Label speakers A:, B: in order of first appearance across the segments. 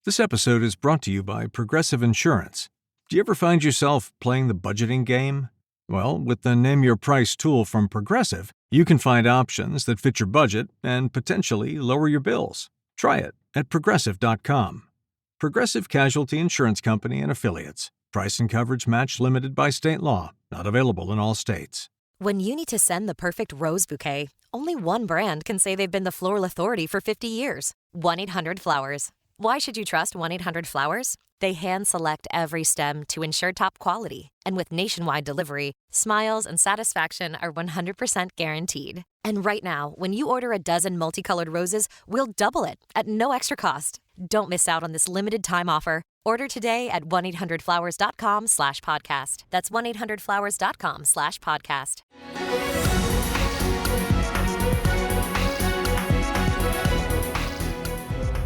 A: This episode is brought to you by Progressive Insurance. Do you ever find yourself playing the budgeting game? Well, with the Name Your Price tool from Progressive, you can find options that fit your budget and potentially lower your bills. Try it at progressive.com. Progressive Casualty Insurance Company and Affiliates. Price and coverage match limited by state law. Not available in all states.
B: When you need to send the perfect rose bouquet, only one brand can say they've been the floral authority for 50 years. 1-800-Flowers. Why should you trust 1-800-Flowers? They hand-select every stem to ensure top quality. And with nationwide delivery, smiles and satisfaction are 100% guaranteed. And right now, when you order a dozen multicolored roses, we'll double it at no extra cost. Don't miss out on this limited time offer. Order today at 1-800-Flowers.com/podcast. That's 1-800-Flowers.com/podcast.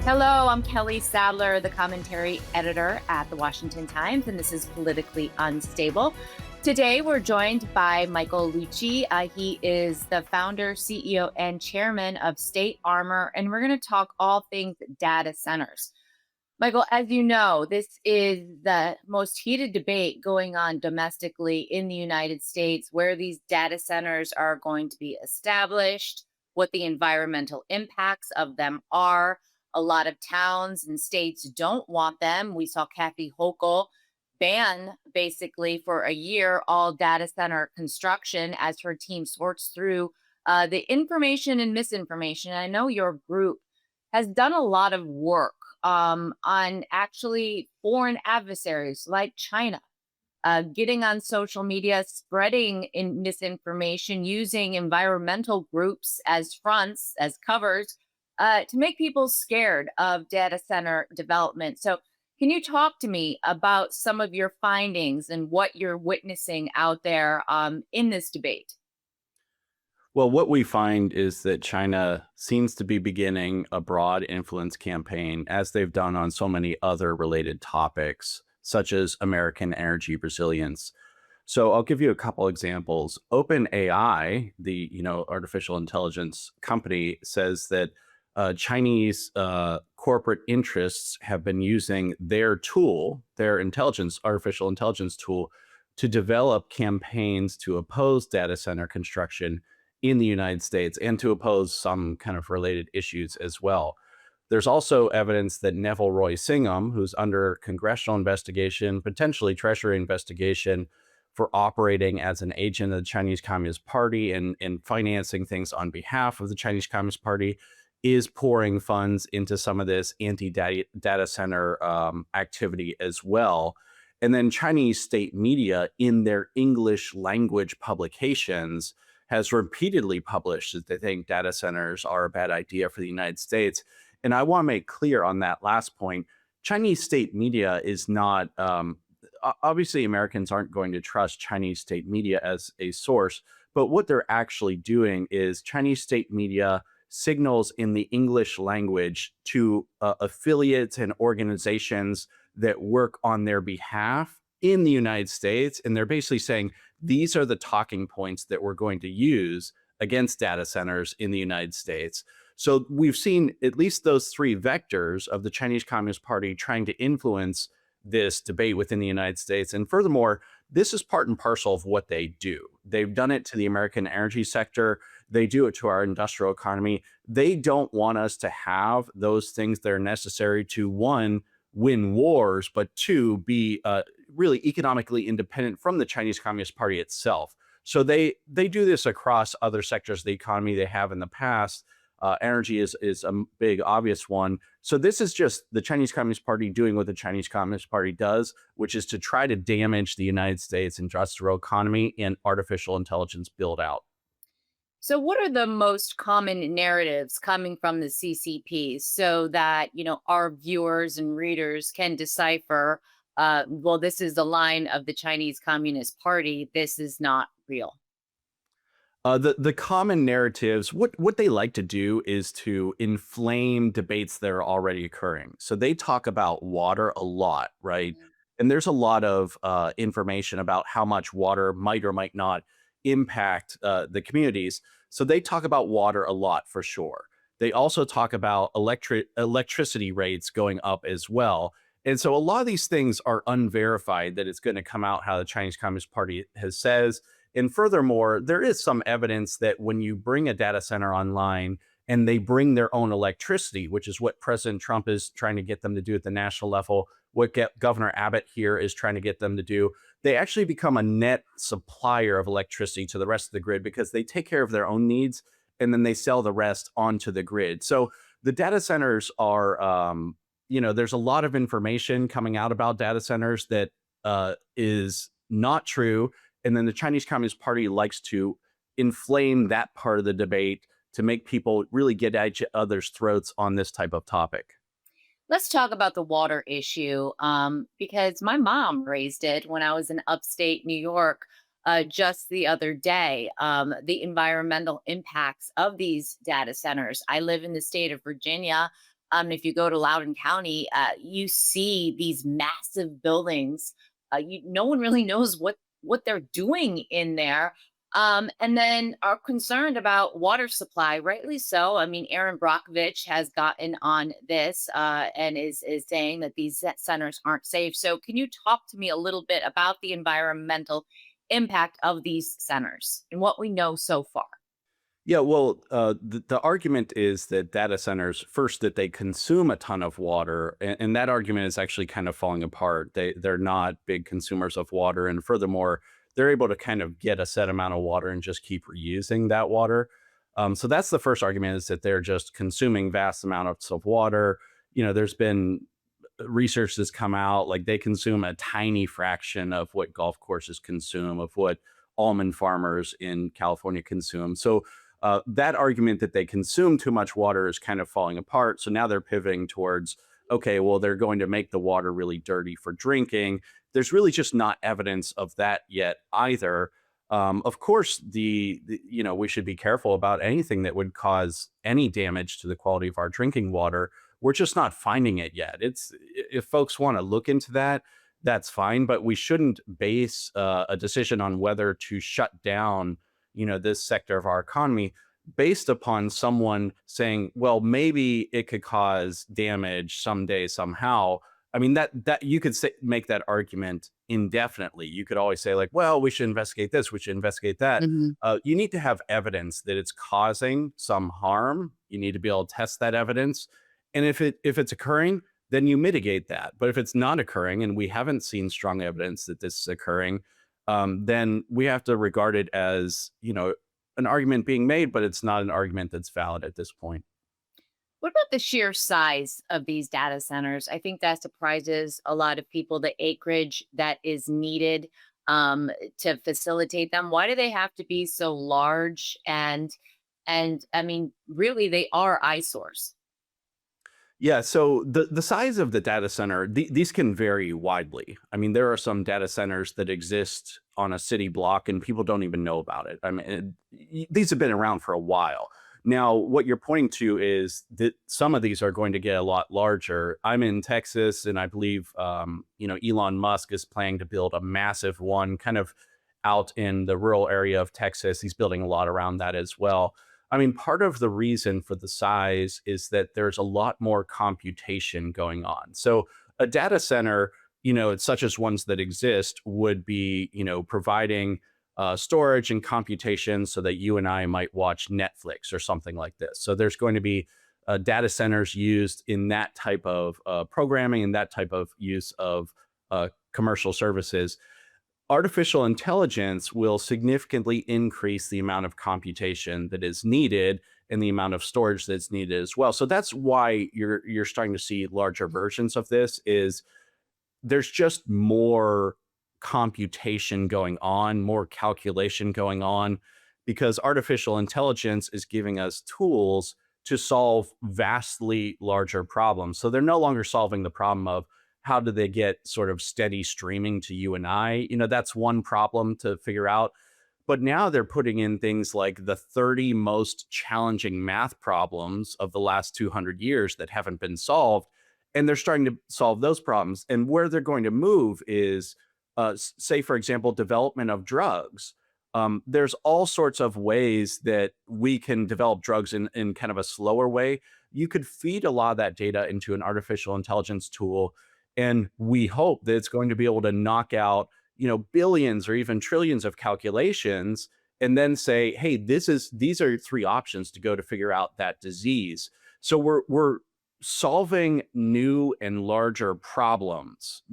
C: Hello, I'm Kelly Sadler, the commentary editor at the Washington Times, and this is Politically Unstable. Today, we're joined by Michael Lucci. He is the founder, CEO, and chairman of State Armor, and we're going to talk all things data centers. Michael, as you know, this is the most heated debate going on domestically in the United States, where these data centers are going to be established, what the environmental impacts of them are. A lot of towns and states don't want them. We saw Kathy Hochul ban basically for a year all data center construction as her team sorts through the information and misinformation. I know your group has done a lot of work on actually foreign adversaries like China, getting on social media, spreading in misinformation, using environmental groups as fronts, as covers, to make people scared of data center development. So can you talk to me about some of your findings and what you're witnessing out there in this debate?
D: Well, what we find is that China seems to be beginning a broad influence campaign, as they've done on so many other related topics, such as American energy resilience. So I'll give you a couple examples. OpenAI, the artificial intelligence company, says that Chinese corporate interests have been using their tool, their artificial intelligence tool, to develop campaigns to oppose data center construction in the United States and to oppose some kind of related issues as well. There's also evidence that Neville Roy Singham, who's under congressional investigation, potentially Treasury investigation, for operating as an agent of the Chinese Communist Party and financing things on behalf of the Chinese Communist Party, is pouring funds into some of this anti-data center activity as well. And then Chinese state media, in their English language publications, has repeatedly published that they think data centers are a bad idea for the United States. And I want to make clear on that last point, Chinese state media is not, obviously Americans aren't going to trust Chinese state media as a source, but what they're actually doing is Chinese state media signals in the English language to affiliates and organizations that work on their behalf in the United States. And they're basically saying, these are the talking points that we're going to use against data centers in the United States. So we've seen at least those three vectors of the Chinese Communist Party trying to influence this debate within the United States. And furthermore, this is part and parcel of what they do. They've done it to the American energy sector. They do it to our industrial economy. They don't want us to have those things that are necessary to, one, win wars, but two, be really economically independent from the Chinese Communist Party itself. So they do this across other sectors of the economy. They have in the past. Energy is a big, obvious one. So this is just the Chinese Communist Party doing what the Chinese Communist Party does, which is to try to damage the United States industrial economy and artificial intelligence build out.
C: So what are the most common narratives coming from the CCP so that, our viewers and readers can decipher, well, this is the line of the Chinese Communist Party. This is not real.
D: The common narratives, what they like to do is to inflame debates that are already occurring. So they talk about water a lot, right?
C: Mhm.
D: And there's a lot of information about how much water might or might not impact the communities. So they talk about water a lot for sure. They also talk about electricity rates going up as well. And so a lot of these things are unverified that it's going to come out how the Chinese Communist Party has says. And furthermore, there is some evidence that when you bring a data center online and they bring their own electricity, which is what President Trump is trying to get them to do at the national level, what Governor Abbott here is trying to get them to do, they actually become a net supplier of electricity to the rest of the grid because they take care of their own needs and then they sell the rest onto the grid. So the data centers are, there's a lot of information coming out about data centers that is not true. And then the Chinese Communist Party likes to inflame that part of the debate to make people really get at each other's throats on this type of topic.
C: Let's talk about the water issue because my mom raised it when I was in upstate New York just the other day. The environmental impacts of these data centers. I live in the state of Virginia. If you go to Loudoun County, you see these massive buildings. No one really knows what they're doing in there. And then are concerned about water supply, rightly so. I mean, Aaron Brockovich has gotten on this and is saying that these centers aren't safe. So, can you talk to me a little bit about the environmental impact of these centers and what we know so far?
D: Yeah, well, the argument is that data centers, first, that they consume a ton of water, and that argument is actually kind of falling apart. They're not big consumers of water, and furthermore, they're able to kind of get a set amount of water and just keep reusing that water. So that's the first argument, is that they're just consuming vast amounts of water. There's been research that's come out, like they consume a tiny fraction of what golf courses consume, of what almond farmers in California consume. So that argument that they consume too much water is kind of falling apart. So now they're pivoting towards, okay, well, they're going to make the water really dirty for drinking. There's really just not evidence of that yet either. Of course, we should be careful about anything that would cause any damage to the quality of our drinking water. We're just not finding it yet. If folks want to look into that, that's fine, but we shouldn't base a decision on whether to shut down, this sector of our economy based upon someone saying, well, maybe it could cause damage someday, somehow. I mean, that you could make that argument indefinitely. You could always say, like, well, we should investigate this, we should investigate that.
C: Hmm.
D: You need to have evidence that it's causing some harm. You need to be able to test that evidence. And if it's occurring, then you mitigate that. But if it's not occurring, and we haven't seen strong evidence that this is occurring, then we have to regard it as, an argument being made, but it's not an argument that's valid at this point.
C: What about the sheer size of these data centers? I think that surprises a lot of people, the acreage that is needed to facilitate them. Why do they have to be so large? And I mean, really, they are eyesores.
D: Yeah, so the size of the data center, these can vary widely. I mean, there are some data centers that exist on a city block and people don't even know about it. I mean, these have been around for a while. Now, what you're pointing to is that some of these are going to get a lot larger. I'm in Texas, and I believe, Elon Musk is planning to build a massive one kind of out in the rural area of Texas. He's building a lot around that as well. I mean, part of the reason for the size is that there's a lot more computation going on. So a data center, such as ones that exist, would be, providing storage and computation so that you and I might watch Netflix or something like this. So there's going to be data centers used in that type of programming and that type of use of commercial services. Artificial intelligence will significantly increase the amount of computation that is needed and the amount of storage that's needed as well. So that's why you're starting to see larger versions of this. Is there's just more computation going on, more calculation going on, because artificial intelligence is giving us tools to solve vastly larger problems. So they're no longer solving the problem of how do they get sort of steady streaming to you and I? That's one problem to figure out. But now they're putting in things like the 30 most challenging math problems of the last 200 years that haven't been solved. And they're starting to solve those problems. And where they're going to move is, say, for example, development of drugs. There's all sorts of ways that we can develop drugs in kind of a slower way. You could feed a lot of that data into an artificial intelligence tool, and we hope that it's going to be able to knock out, billions or even trillions of calculations, and then say, hey, these are three options to go to figure out that disease. So we're solving new and larger problems,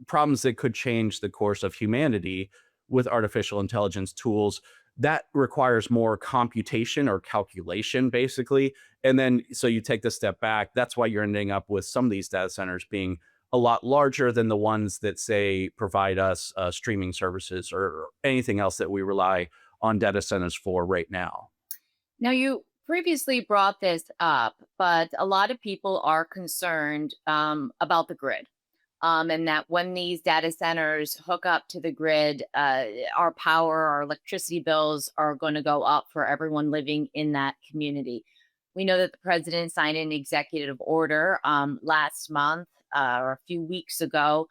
D: problems that could change the course of humanity with artificial intelligence tools. That requires more computation or calculation, basically. And then, so you take the step back. That's why you're ending up with some of these data centers being a lot larger than the ones that, say, provide us streaming services or anything else that we rely on data centers for right now.
C: Now, you previously brought this up, but a lot of people are concerned about the grid. And that when these data centers hook up to the grid, our power, our electricity bills are going to go up for everyone living in that community. We know that the president signed an executive order last month or a few weeks ago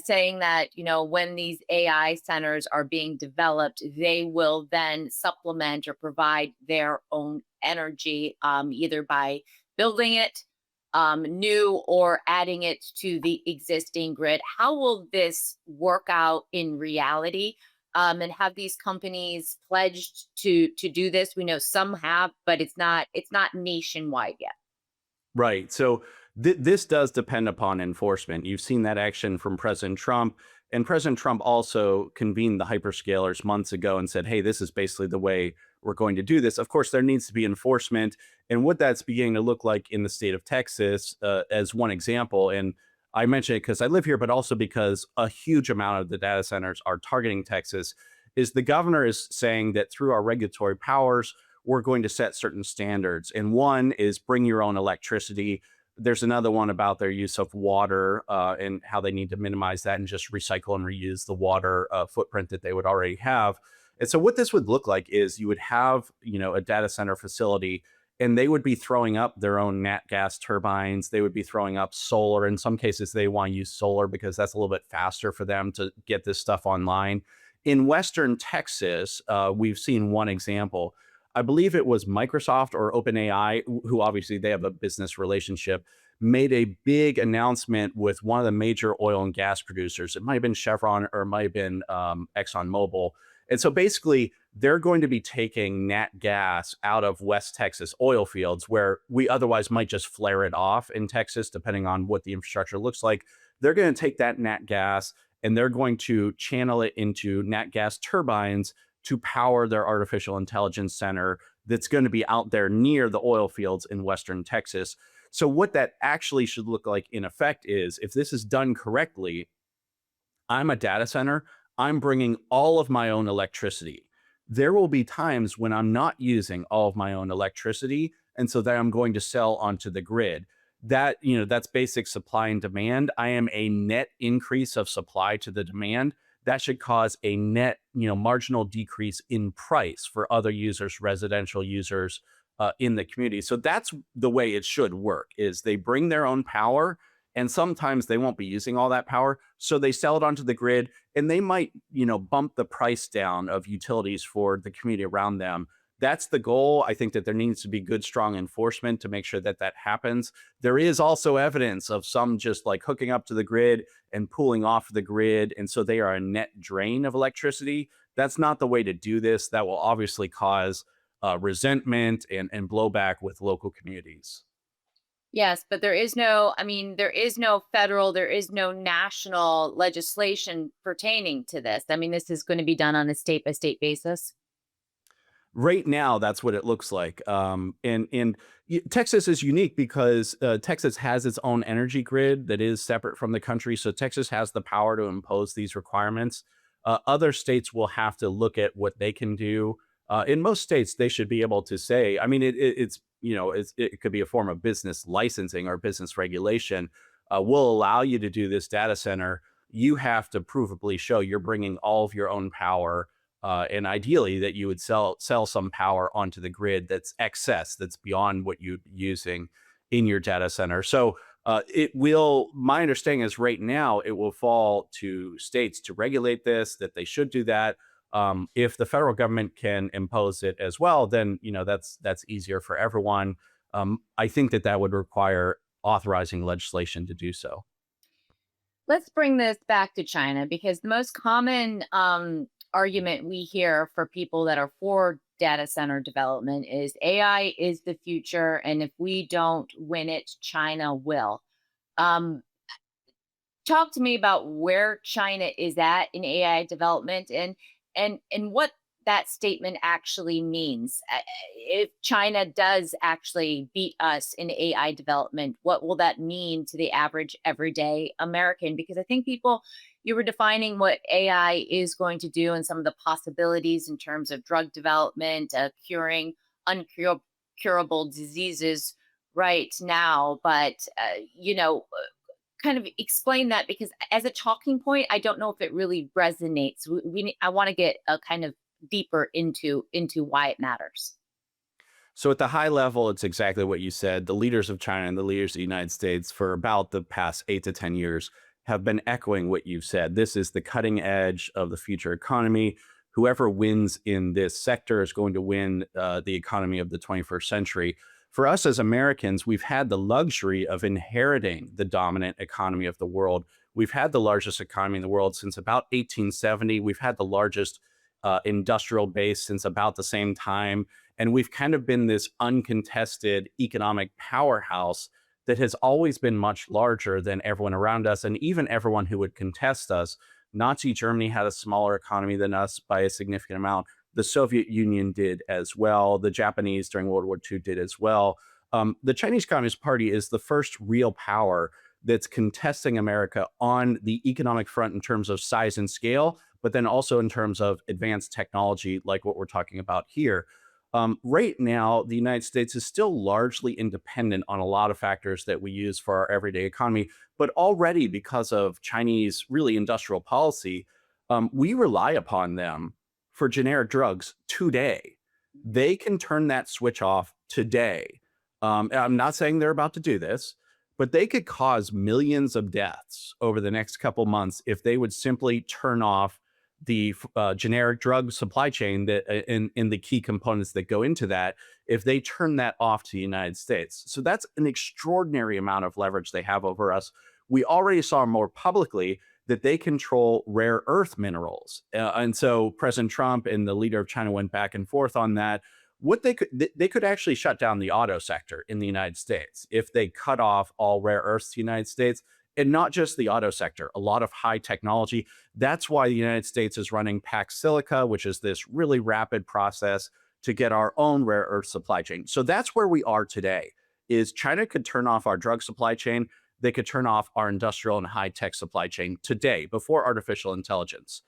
C: saying that, when these AI centers are being developed, they will then supplement or provide their own energy, either by building it new or adding it to the existing grid. How will this work out in reality? And have these companies pledged to do this? We know some have, but it's not nationwide yet.
D: Right. So this does depend upon enforcement. You've seen that action from President Trump. And President Trump also convened the hyperscalers months ago and said, hey, this is basically the way we're going to do this. Of course, there needs to be enforcement. And what that's beginning to look like in the state of Texas, as one example. And I mention it because I live here, but also because a huge amount of the data centers are targeting Texas, is the governor is saying that through our regulatory powers, we're going to set certain standards. And one is bring your own electricity. There's another one about their use of water and how they need to minimize that and just recycle and reuse the water footprint that they would already have. And so what this would look like is you would have, a data center facility, and they would be throwing up their own nat gas turbines. They would be throwing up solar. In some cases, they want to use solar because that's a little bit faster for them to get this stuff online. In Western Texas, we've seen one example. I believe it was Microsoft or OpenAI, who obviously they have a business relationship, made a big announcement with one of the major oil and gas producers. It might have been Chevron or it might have been ExxonMobil. And so basically, they're going to be taking nat gas out of West Texas oil fields where we otherwise might just flare it off in Texas, depending on what the infrastructure looks like. They're going to take that nat gas and they're going to channel it into nat gas turbines to power their artificial intelligence center that's going to be out there near the oil fields in Western Texas. So what that actually should look like in effect is, if this is done correctly, I'm a data center, I'm bringing all of my own electricity. There will be times when I'm not using all of my own electricity, and so that I'm going to sell onto the grid. That's basic supply and demand. I am a net increase of supply to the demand. That should cause a net, marginal decrease in price for other users, residential users in the community. So that's the way it should work, is they bring their own power, and sometimes they won't be using all that power. So they sell it onto the grid, and they might, bump the price down of utilities for the community around them. That's the goal. I think that there needs to be good, strong enforcement to make sure that that happens. There is also evidence of some just like hooking up to the grid and pulling off the grid. And so they are a net drain of electricity. That's not the way to do this. That will obviously cause resentment and blowback with local communities.
C: Yes, but there is no federal, there is no national legislation pertaining to this. I mean, this is going to be done on a state by state basis.
D: Right now, that's what it looks like. Texas is unique because Texas has its own energy grid that is separate from the country. So Texas has the power to impose these requirements. Other states will have to look at what they can do. In most states, they should be able to say, I mean, it could be a form of business licensing or business regulation. Will allow you to do this data center. You have to provably show you're bringing all of your own power, and ideally that you would sell some power onto the grid that's excess, that's beyond what you're using in your data center. So my understanding is right now it will fall to states to regulate this, that they should do that. If the federal government can impose it as well, then that's easier for everyone. I think that would require authorizing legislation to do so.
C: Let's bring this back to China because the most common argument we hear for people that are for data center development is AI is the future, and if we don't win it, China will. Um, Talk to me about where China is at in AI development and what that statement actually means. If China does actually beat us in AI development, what will that mean to the average everyday American? Because I think people, you were defining what AI is going to do and some of the possibilities in terms of drug development, curing uncurable diseases right now, but kind of explain that because as a talking point, I don't know if it really resonates. I want to get a kind of deeper into why it matters.
D: So at the high level, it's exactly what you said. The leaders of China and the leaders of the United States for about the past 8 to 10 years have been echoing what you've said. This is the cutting edge of the future economy. Whoever wins in this sector is going to win the economy of the 21st century. For us as Americans, we've had the luxury of inheriting the dominant economy of the world. We've had the largest economy in the world since about 1870. We've had the largest industrial base since about the same time. And we've kind of been this uncontested economic powerhouse that has always been much larger than everyone around us and even everyone who would contest us. Nazi Germany had a smaller economy than us by a significant amount. The Soviet Union did as well. The Japanese during World War II did as well. The Chinese Communist Party is the first real power that's contesting America on the economic front in terms of size and scale, but then also in terms of advanced technology, like what we're talking about here. Right now, the United States is still largely independent on a lot of factors that we use for our everyday economy, but already because of Chinese really industrial policy, we rely upon them for generic drugs today. They can turn that switch off today. I'm not saying they're about to do this, but they could cause millions of deaths over the next couple months if they would simply turn off the generic drug supply chain that in the key components that go into that, if they turn that off to the United States. So that's an extraordinary amount of leverage they have over us. We already saw more publicly that they control rare earth minerals. And so President Trump and the leader of China went back and forth on that. What they could actually shut down the auto sector in the United States if they cut off all rare earths to the United States, and not just the auto sector, a lot of high technology. That's why the United States is running Pax Silica, which is this really rapid process to get our own rare earth supply chain. So that's where we are today, is China could turn off our drug supply chain. They could turn off our industrial and high tech supply chain today before artificial intelligence.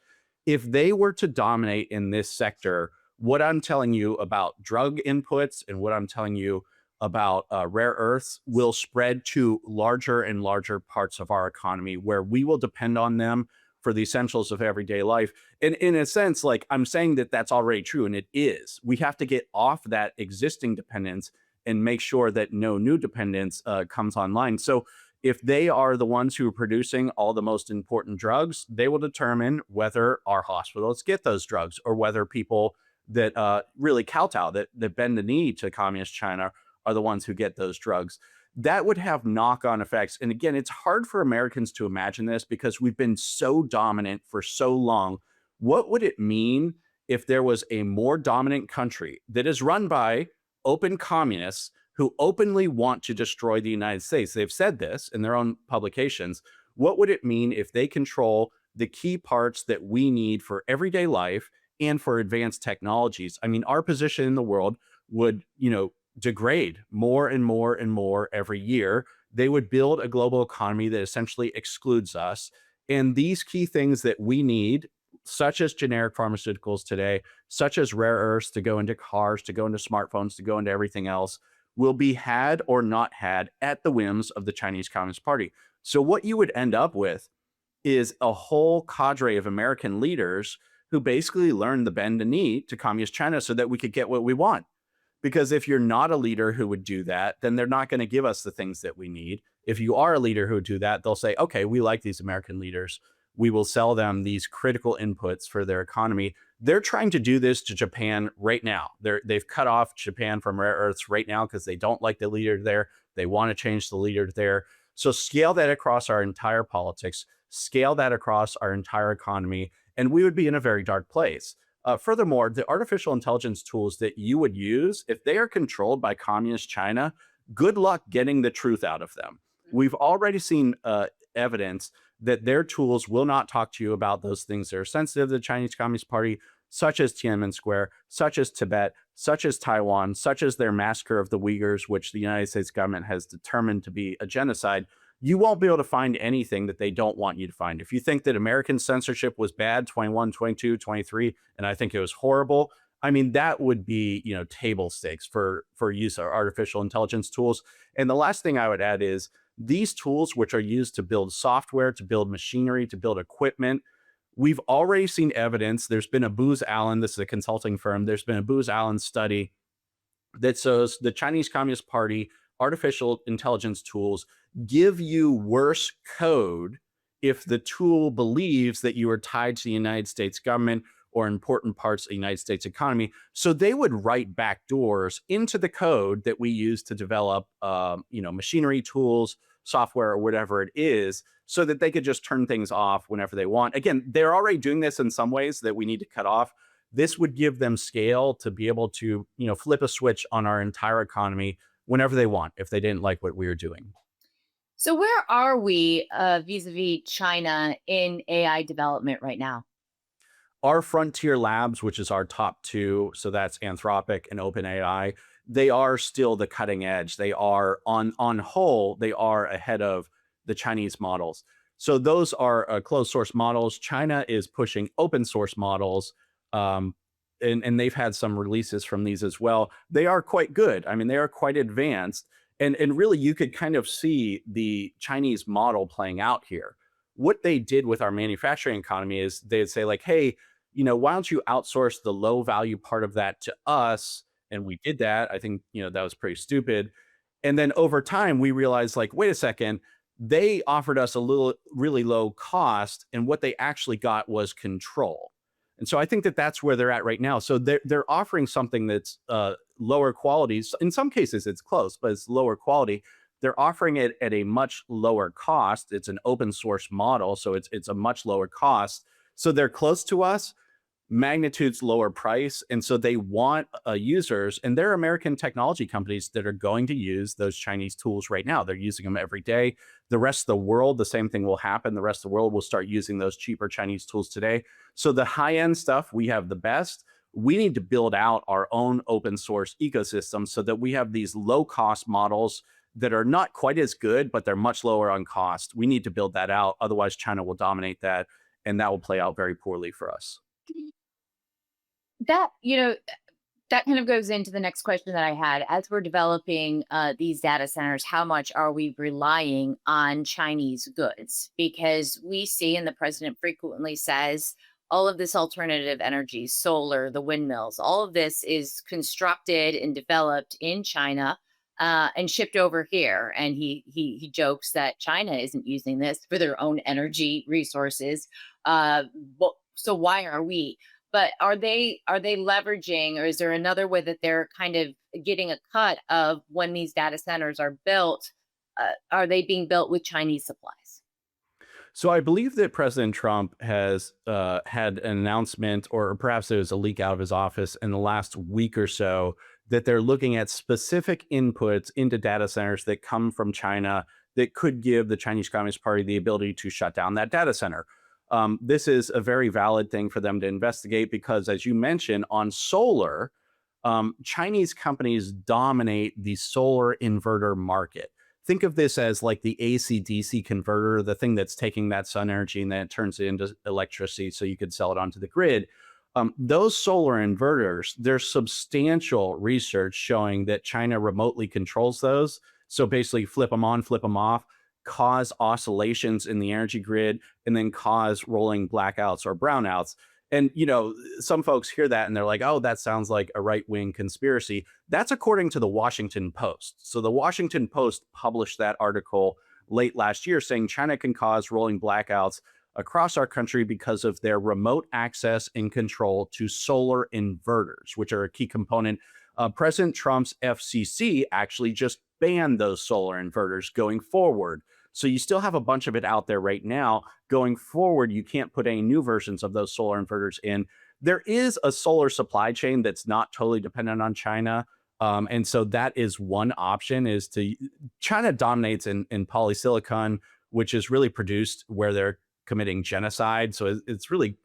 D: If they were to dominate in this sector, what I'm telling you about drug inputs and what I'm telling you about rare earths will spread to larger and larger parts of our economy where we will depend on them for the essentials of everyday life. And in a sense, like I'm saying that that's already true, and it is. We have to get off that existing dependence and make sure that no new dependence comes online. So if they are the ones who are producing all the most important drugs, they will determine whether our hospitals get those drugs or whether people that really kowtow, that bend the knee to communist China are the ones who get those drugs. That would have knock-on effects. And again, it's hard for Americans to imagine this because we've been so dominant for so long. What would it mean if there was a more dominant country that is run by open communists who openly want to destroy the United States? They've said this in their own publications. What would it mean if they control the key parts that we need for everyday life and for advanced technologies? I mean, our position in the world would, degrade more and more and more every year. They would build a global economy that essentially excludes us. And these key things that we need, such as generic pharmaceuticals today, such as rare earths to go into cars, to go into smartphones, to go into everything else, will be had or not had at the whims of the Chinese Communist Party. So what you would end up with is a whole cadre of American leaders who basically learned the bend the knee to communist China so that we could get what we want. Because if you're not a leader who would do that, then they're not going to give us the things that we need. If you are a leader who would do that, they'll say, okay, we like these American leaders. We will sell them these critical inputs for their economy. They're trying to do this to Japan right now. They've cut off Japan from rare earths right now because they don't like the leader there. They want to change the leader there. So scale that across our entire politics, scale that across our entire economy, and we would be in a very dark place. Furthermore, the artificial intelligence tools that you would use, if they are controlled by communist China, good luck getting the truth out of them. We've already seen evidence that their tools will not talk to you about those things that are sensitive to the Chinese Communist Party, such as Tiananmen Square, such as Tibet, such as Taiwan, such as their massacre of the Uyghurs, which the United States government has determined to be a genocide. You won't be able to find anything that they don't want you to find. If you think that American censorship was bad, 21, 22, 23, and I think it was horrible, I mean, that would be, table stakes for use of artificial intelligence tools. And the last thing I would add is these tools, which are used to build software, to build machinery, to build equipment, we've already seen evidence. There's been a Booz Allen, this is a consulting firm, there's been a Booz Allen study that shows the Chinese Communist Party artificial intelligence tools give you worse code if the tool believes that you are tied to the United States government or important parts of the United States economy. So they would write backdoors into the code that we use to develop, machinery tools, software, or whatever it is, so that they could just turn things off whenever they want. Again, they're already doing this in some ways that we need to cut off. This would give them scale to be able to, flip a switch on our entire economy whenever they want, if they didn't like what we were doing.
C: So where are we vis-a-vis China in AI development right now?
D: Our frontier labs, which is our top two, so that's Anthropic and OpenAI, they are still the cutting edge. They are on whole, they are ahead of the Chinese models. So those are closed source models. China is pushing open source models, and they've had some releases from these as well. They are quite good. I mean, they are quite advanced. And really, you could kind of see the Chinese model playing out here. What they did with our manufacturing economy is they'd say like, hey, why don't you outsource the low value part of that to us? And we did that. I think, that was pretty stupid. And then over time, we realized like, wait a second, they offered us a really low cost. And what they actually got was control. And so I think that that's where they're at right now. So they're offering something that's lower quality. In some cases, it's close, but it's lower quality. They're offering it at a much lower cost. It's an open source model, so it's a much lower cost. So they're close to us, magnitudes lower price. And so they want users, and there are American technology companies that are going to use those Chinese tools right now. They're using them every day. The rest of the world, the same thing will happen. The rest of the world will start using those cheaper Chinese tools today. So the high-end stuff, we have the best. We need to build out our own open source ecosystem so that we have these low-cost models that are not quite as good, but they're much lower on cost. We need to build that out. Otherwise, China will dominate that, and that will play out very poorly for us.
C: That, that kind of goes into the next question that I had. As we're developing these data centers, how much are we relying on Chinese goods? Because we see, and the president frequently says, all of this alternative energy, solar, the windmills, all of this is constructed and developed in China and shipped over here. And he jokes that China isn't using this for their own energy resources. So why are we? But are they leveraging, or is there another way that they're kind of getting a cut of when these data centers are built? Are they being built with Chinese supplies?
D: So I believe that President Trump has had an announcement, or perhaps it was a leak out of his office in the last week or so, that they're looking at specific inputs into data centers that come from China that could give the Chinese Communist Party the ability to shut down that data center. This is a very valid thing for them to investigate because, as you mentioned, on solar, Chinese companies dominate the solar inverter market. Think of this as like the AC-DC converter, the thing that's taking that sun energy and then it turns it into electricity so you could sell it onto the grid. Those solar inverters, there's substantial research showing that China remotely controls those. So basically flip them on, flip them off, cause oscillations in the energy grid, and then cause rolling blackouts or brownouts. And, some folks hear that and they're like, oh, that sounds like a right-wing conspiracy. That's according to the Washington Post. So the Washington Post published that article late last year saying China can cause rolling blackouts across our country because of their remote access and control to solar inverters, which are a key component. President Trump's FCC actually just banned those solar inverters going forward. So you still have a bunch of it out there right now. Going forward, you can't put any new versions of those solar inverters in. There is a solar supply chain that's not totally dependent on China. And so that is one option. Is to China dominates in polysilicon, which is really produced where they're committing genocide. So it's really,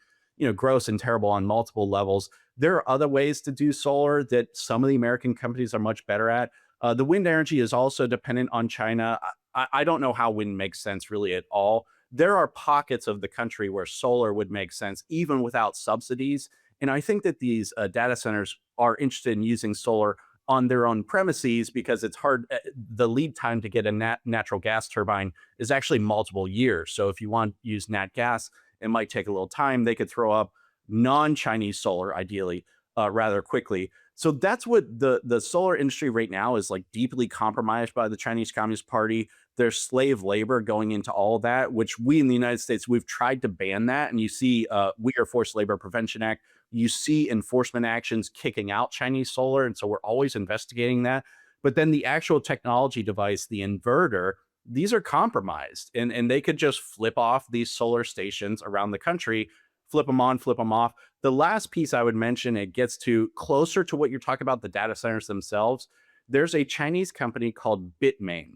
D: gross and terrible on multiple levels. There are other ways to do solar that some of the American companies are much better at. The wind energy is also dependent on China. I don't know how wind makes sense really at all. There are pockets of the country where solar would make sense even without subsidies. And I think that these data centers are interested in using solar on their own premises because it's hard. The lead time to get a natural gas turbine is actually multiple years. So if you want to use nat gas, it might take a little time. They could throw up non-Chinese solar, ideally, rather quickly. So that's what the solar industry right now is like, deeply compromised by the Chinese Communist Party. There's slave labor going into all that, which we in the United States, we've tried to ban that. And you see Uyghur Forced Labor Prevention Act, you see enforcement actions kicking out Chinese solar. And so we're always investigating that. But then the actual technology device, the inverter, these are compromised, and they could just flip off these solar stations around the country, flip them on, flip them off. The last piece I would mention, it gets to closer to what you're talking about, the data centers themselves. There's a Chinese company called Bitmain.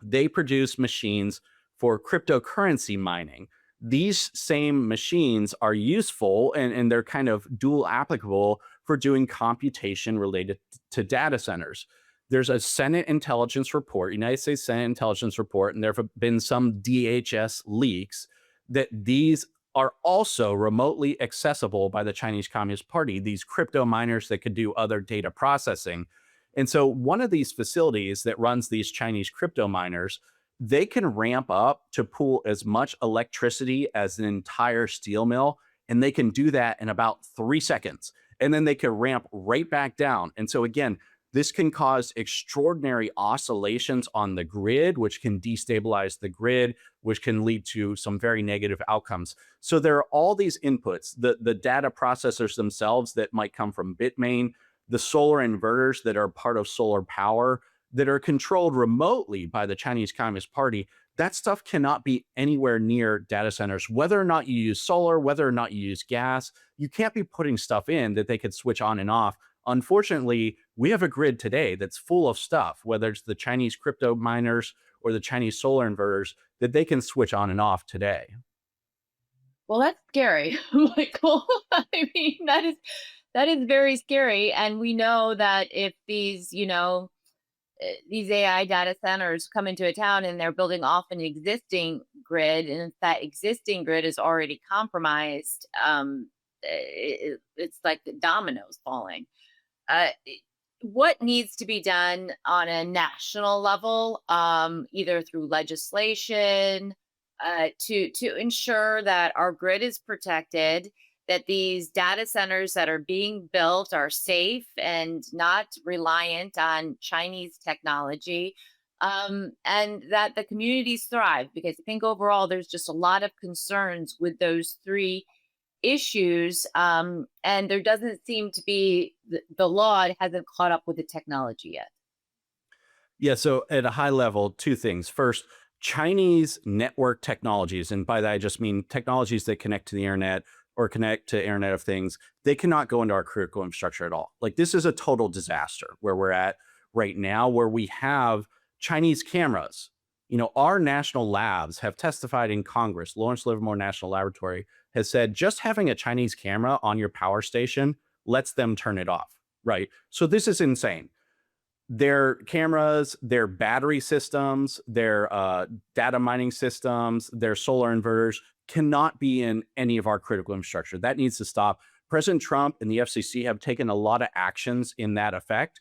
D: They produce machines for cryptocurrency mining. These same machines are useful and they're kind of dual applicable for doing computation related to data centers. There's a Senate intelligence report, United States Senate intelligence report, and there have been some DHS leaks that these are also remotely accessible by the Chinese Communist Party, these crypto miners that could do other data processing. And so one of these facilities that runs these Chinese crypto miners, they can ramp up to pull as much electricity as an entire steel mill, and they can do that in about 3 seconds. And then they can ramp right back down. And so again, this can cause extraordinary oscillations on the grid, which can destabilize the grid, which can lead to some very negative outcomes. So there are all these inputs, the data processors themselves that might come from Bitmain, the solar inverters that are part of solar power that are controlled remotely by the Chinese Communist Party. That stuff cannot be anywhere near data centers. Whether or not you use solar, whether or not you use gas, you can't be putting stuff in that they could switch on and off. Unfortunately, we have a grid today that's full of stuff, whether it's the Chinese crypto miners or the Chinese solar inverters, that they can switch on and off today.
C: Well, that's scary, Michael. I mean, that is very scary. And we know that if these AI data centers come into a town and they're building off an existing grid, and if that existing grid is already compromised, it's like the dominoes falling. Uh, what needs to be done on a national level, either through legislation, to ensure that our grid is protected, that these data centers that are being built are safe and not reliant on Chinese technology, and that the communities thrive? Because I think overall there's just a lot of concerns with those three issues, and there doesn't seem to be the law hasn't caught up with the technology yet.
D: Yeah, so at a high level, two things. First, Chinese network technologies, and by that I just mean technologies that connect to the internet or connect to Internet of Things, they cannot go into our critical infrastructure at all. Like, this is a total disaster where we're at right now, where we have Chinese cameras. Our national labs have testified in Congress. Lawrence Livermore National Laboratory has said just having a Chinese camera on your power station lets them turn it off, right? So this is insane. Their cameras, their battery systems, their data mining systems, their solar inverters cannot be in any of our critical infrastructure. That needs to stop. President Trump and the FCC have taken a lot of actions in that effect.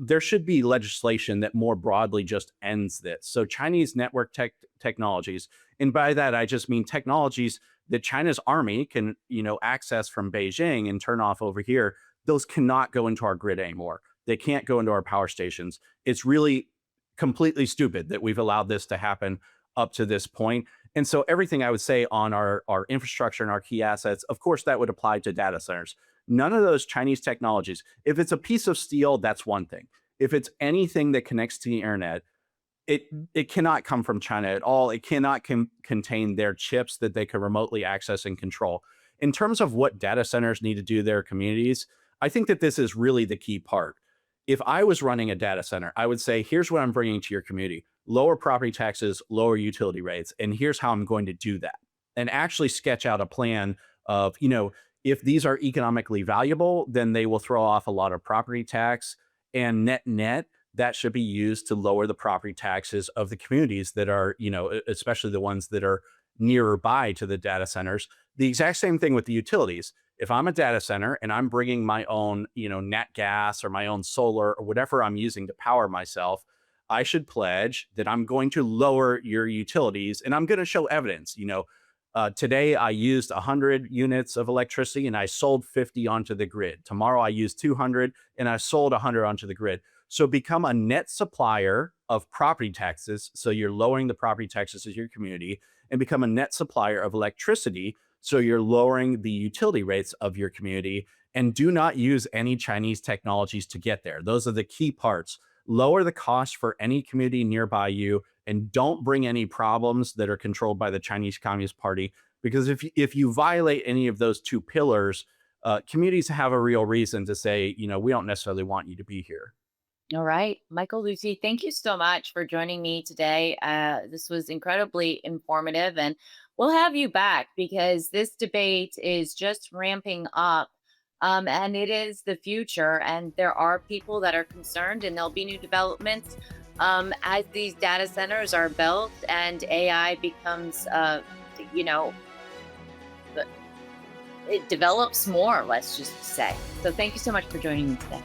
D: There should be legislation that more broadly just ends this. So Chinese network technologies, and by that I just mean technologies that China's army can, access from Beijing and turn off over here, those cannot go into our grid anymore. They can't go into our power stations. It's really completely stupid that we've allowed this to happen up to this point. And so everything I would say on our infrastructure and our key assets, of course, that would apply to data centers. None of those Chinese technologies, if it's a piece of steel, that's one thing. If it's anything that connects to the internet, it cannot come from China at all. It cannot contain their chips that they can remotely access and control. In terms of what data centers need to do their communities, I think that this is really the key part. If I was running a data center, I would say, here's what I'm bringing to your community: lower property taxes, lower utility rates, and here's how I'm going to do that. And actually sketch out a plan of, if these are economically valuable, then they will throw off a lot of property tax, and net, that should be used to lower the property taxes of the communities that are, especially the ones that are nearby to the data centers. The exact same thing with the utilities. If I'm a data center and I'm bringing my own, nat gas or my own solar or whatever I'm using to power myself, I should pledge that I'm going to lower your utilities, and I'm going to show evidence. Today I used 100 units of electricity and I sold 50 onto the grid. Tomorrow I used 200 and I sold 100 onto the grid. So become a net supplier of property taxes. So you're lowering the property taxes of your community, and become a net supplier of electricity. So you're lowering the utility rates of your community, and do not use any Chinese technologies to get there. Those are the key parts. Lower the cost for any community nearby you, and don't bring any problems that are controlled by the Chinese Communist Party. Because if you violate any of those two pillars, communities have a real reason to say, we don't necessarily want you to be here.
C: All right. Michael Lucci, thank you so much for joining me today. This was incredibly informative, and we'll have you back because this debate is just ramping up. And it is the future, and there are people that are concerned, and there'll be new developments as these data centers are built and AI becomes, it develops more, let's just say. So thank you so much for joining me today.